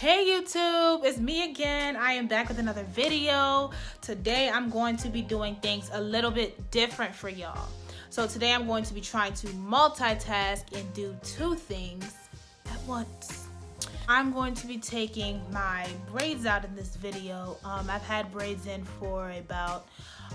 Hey YouTube, it's me again. I am back with another video. Today I'm going to be doing things a little bit different for y'all. So today I'm going to be trying to multitask and do two things at once. I'm going to be taking my braids out in this video. I've had braids in for about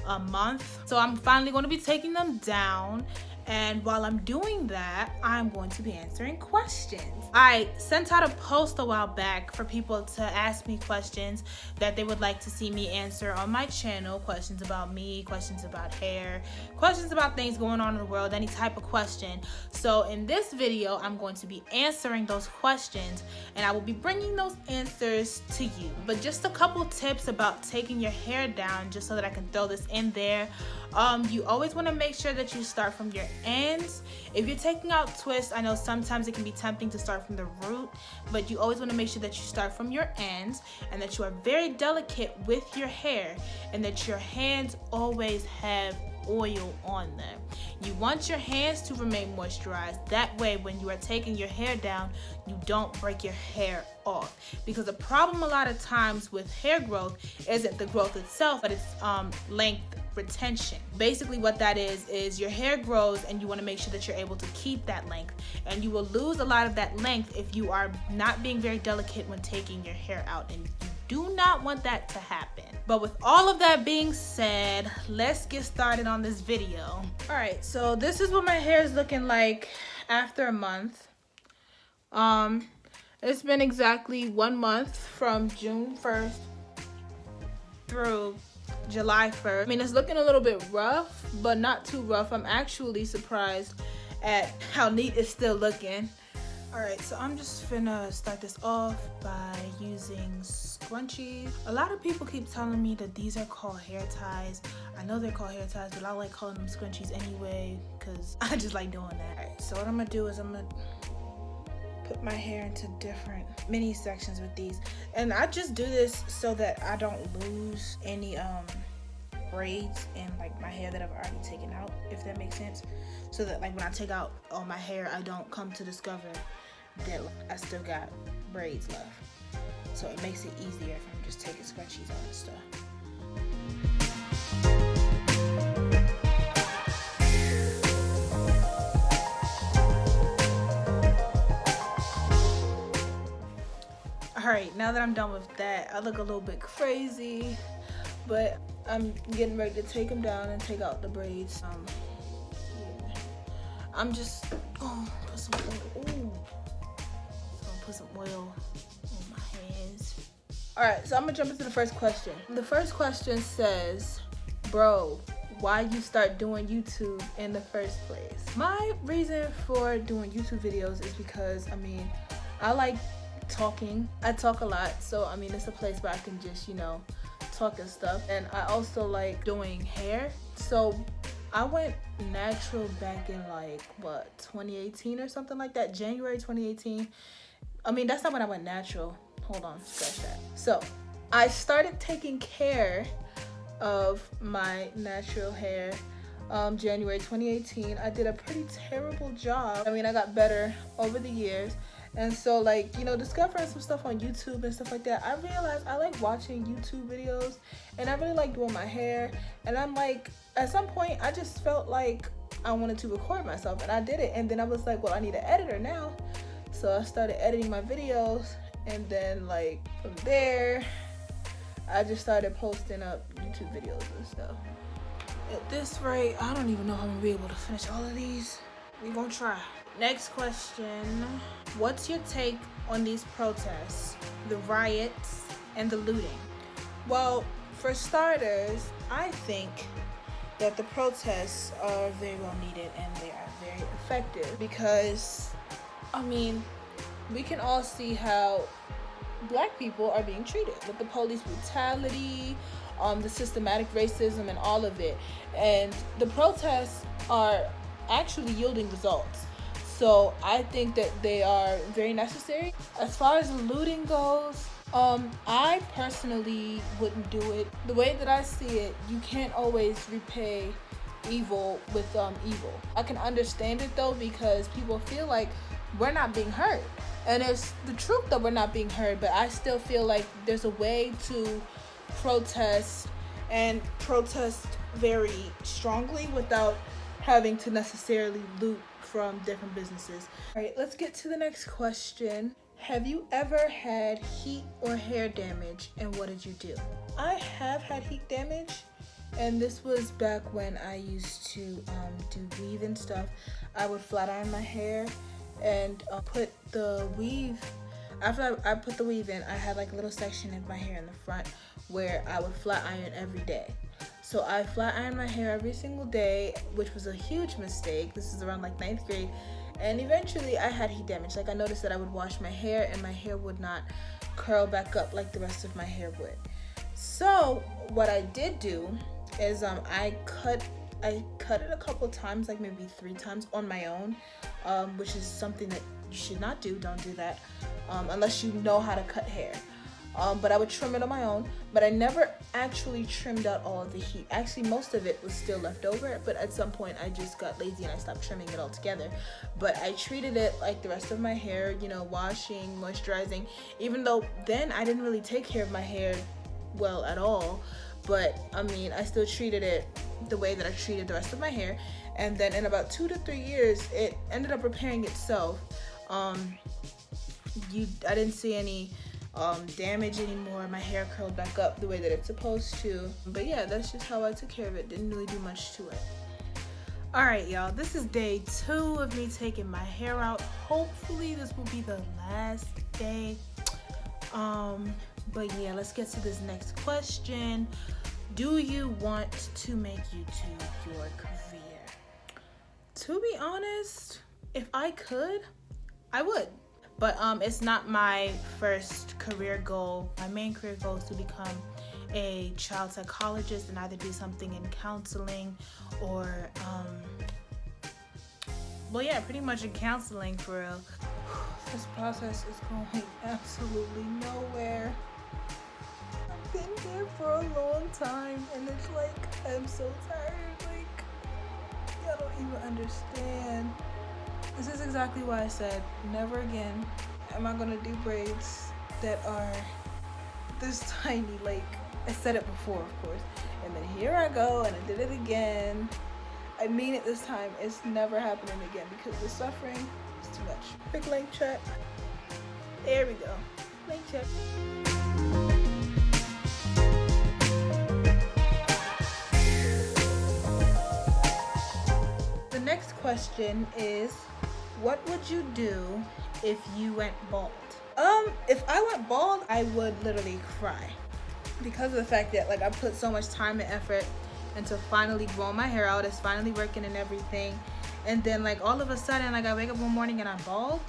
a month. So I'm finally going to be taking them down. And while I'm doing that, I'm going to be answering questions. I sent out a post a while back for people to ask me questions that they would like to see me answer on my channel. Questions about me, questions about hair, questions about things going on in the world, any type of question. So in this video, I'm going to be answering those questions and I will be bringing those answers to you. But just a couple tips about taking your hair down, just so that I can throw this in there. You always want to make sure that you start from your ends. If you're taking out twists, I know sometimes it can be tempting to start from the root, but you always want to make sure that you start from your ends and that you are very delicate with your hair and that your hands always have oil on them. You want your hands to remain moisturized. That way, when you are taking your hair down, you don't break your hair off. Because the problem a lot of times with hair growth isn't the growth itself, but it's length retention. Basically what that is your hair grows and you want to make sure that you're able to keep that length, and you will lose a lot of that length if you are not being very delicate when taking your hair out, and you do not want that to happen. But with all of that being said, let's get started on this video. All right, so this is what my hair is looking like after a month. It's been exactly 1 month from June 1st through July 1st. I mean, it's looking a little bit rough, but not too rough. I'm actually surprised at how neat it's still looking. All right, so I'm just finna start this off by using scrunchies. A lot of people keep telling me that these are called hair ties. I know they're called hair ties, but I like calling them scrunchies anyway because I just like doing that. All right, so what I'm gonna do is I'm gonna put my hair into different mini sections with these, and I just do this so that I don't lose any braids in like my hair that I've already taken out, if that makes sense. So that like when I take out all my hair, I don't come to discover that I still got braids left. So it makes it easier if I'm just taking scrunchies out and stuff. Alright, now that I'm done with that, I look a little bit crazy, but I'm getting ready to take them down and take out the braids. Yeah. I'm just put some oil. Ooh. Gonna put some oil on my hands. Alright, so I'm gonna jump into the first question. The first question says, bro, why you start doing YouTube in the first place? My reason for doing YouTube videos is because, I mean, I like talking. I talk a lot, so I mean it's a place where I can just, you know, talk and stuff. And I also like doing hair, so I went natural back in like what, 2018 or something like that, January 2018. I mean, that's not when I went natural. Hold on, scratch that. So I started taking care of my natural hair January 2018. I did a pretty terrible job. I mean, I got better over the years. And so, like, you know, discovering some stuff on YouTube and stuff like that, I realized I like watching YouTube videos and I really like doing my hair. And I'm like, at some point, I just felt like I wanted to record myself, and I did it. And then I was like, well, I need an editor now. So I started editing my videos, and then like from there, I just started posting up YouTube videos and stuff. At this rate, I don't even know how I'm gonna be able to finish all of these. We're gonna try. Next question. What's your take on these protests, the riots, and the looting? Well, for starters, I think that the protests are very well needed and they are very effective because, I mean, we can all see how Black people are being treated with the police brutality, the systematic racism and all of it. And the protests are actually yielding results. So I think that they are very necessary. As far as looting goes, I personally wouldn't do it. The way that I see it, you can't always repay evil with evil. I can understand it though, because people feel like we're not being heard. And it's the truth that we're not being heard, but I still feel like there's a way to protest and protest very strongly without having to necessarily loot from different businesses. All right, let's get to the next question. Have you ever had heat or hair damage, and what did you do? I have had heat damage, and this was back when I used to do weave and stuff. I would flat iron my hair and put the weave, after I put the weave in, I had like a little section in my hair in the front where I would flat iron every day. So I flat ironed my hair every single day, which was a huge mistake. This is around like 9th grade. And eventually I had heat damage. Like I noticed that I would wash my hair and my hair would not curl back up like the rest of my hair would. So what I did do is I cut it a couple times, like maybe 3 times on my own, which is something that you should not do. Don't do that unless you know how to cut hair. But I would trim it on my own, but I never actually trimmed out all of the heat. Actually, most of it was still left over, but at some point I just got lazy and I stopped trimming it all together. But I treated it like the rest of my hair, you know, washing, moisturizing, even though then I didn't really take care of my hair well at all. But I mean, I still treated it the way that I treated the rest of my hair. And then in about 2 to 3 years, it ended up repairing itself. I didn't see any damage anymore. My hair curled back up the way that it's supposed to. But yeah, that's just how I took care of it. Didn't really do much to it. All right, y'all, this is day 2 of me taking my hair out. Hopefully this will be the last day. But yeah, let's get to this next question. Do you want to make YouTube your career? To be honest, if I could, I would. But it's not my first career goal. My main career goal is to become a child psychologist and either do something in counseling or, well, yeah, pretty much in counseling for real. This process is going absolutely nowhere. I've been here for a long time and it's like, I'm so tired. Like, y'all don't even understand. This is exactly why I said never again am I gonna do braids that are this tiny. Like, I said it before, of course, and then here I go and I did it again. I mean it this time. It's never happening again because the suffering is too much. Quick link check. There we go. Link check. The next question is, what would you do if you went bald? If I went bald, I would literally cry because of the fact that like I put so much time and effort into finally growing my hair out. It's finally working and everything, and then like all of a sudden, like I wake up one morning and I'm bald,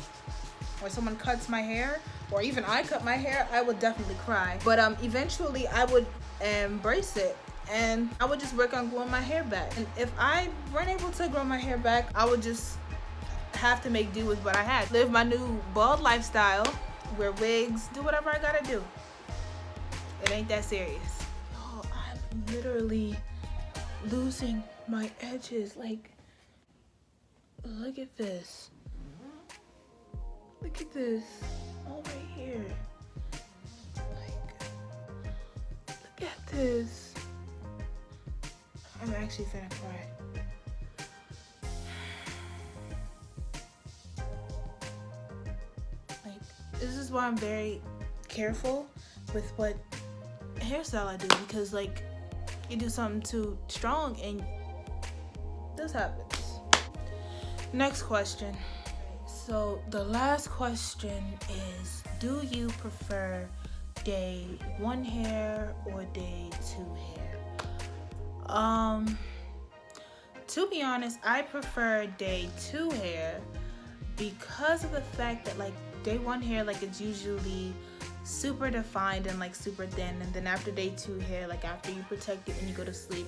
or someone cuts my hair, or even I cut my hair, I would definitely cry. But eventually I would embrace it and I would just work on growing my hair back. And if I weren't able to grow my hair back, I would just have to make do with what I had. Live my new bald lifestyle, wear wigs, do whatever I gotta do. It ain't that serious. Oh, I'm literally losing my edges. Like, look at this. Look at this. All right here. Like, look at this. I'm actually finna cry. This is why I'm very careful with what hairstyle I do, because like you do something too strong and this happens. Next question. So the last question is, do you prefer day 1 hair or day 2 hair? To be honest, I prefer day 2 hair because of the fact that like day 1 hair, like it's usually super defined and like super thin, and then after day 2 hair, like after you protect it when you go to sleep,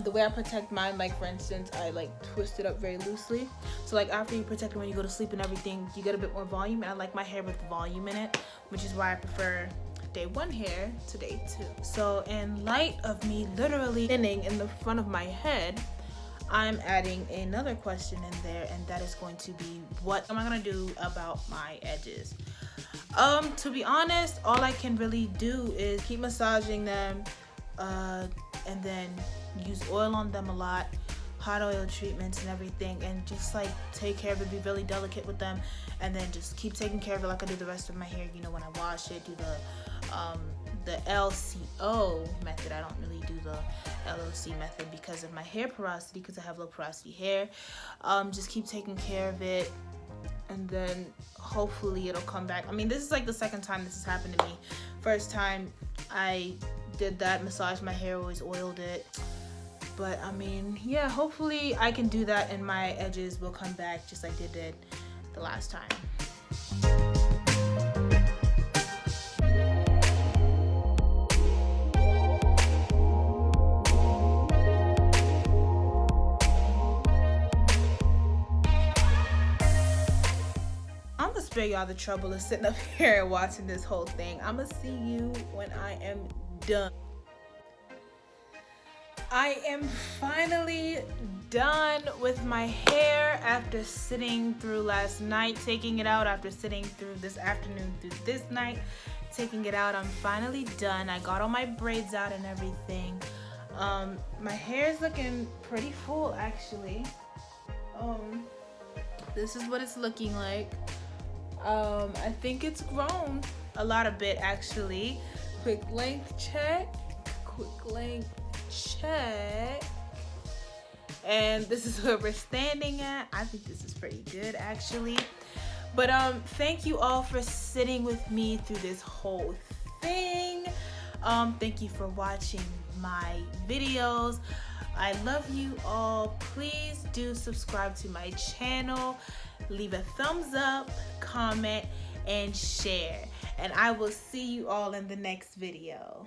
the way I protect mine, like for instance, I like twist it up very loosely, so like after you protect it when you go to sleep and everything, you get a bit more volume, and I like my hair with volume in it, which is why I prefer day 1 hair to day 2. So in light of me literally thinning in the front of my head, I'm adding another question in there, and that is going to be, what am I gonna do about my edges? To be honest, all I can really do is keep massaging them, and then use oil on them a lot, hot oil treatments and everything, and just like take care of it, be really delicate with them, and then just keep taking care of it like I do the rest of my hair. You know, when I wash it, do the LCO method. I don't really do the LOC method because of my hair porosity, because I have low porosity hair. Just keep taking care of it, and then hopefully it'll come back. I mean, this is like the second time this has happened to me. First time I did that, massaged my hair, always oiled it. But I mean, yeah, hopefully I can do that and my edges will come back just like they did the last time. I'm gonna spare y'all the trouble of sitting up here and watching this whole thing. I'm gonna see you when I am done. I am finally done with my hair after sitting through last night, taking it out, after sitting through this afternoon, through this night, taking it out. I'm finally done. I got all my braids out and everything. My hair is looking pretty full, actually. This is what it's looking like. I think it's grown a lot, a bit actually. Quick length check. Quick length check. And this is where we're standing at. I think this is pretty good actually. But thank you all for sitting with me through this whole thing. Thank you for watching my videos. I love you all. Please do subscribe to my channel, leave a thumbs up, comment, and share. And I will see you all in the next video.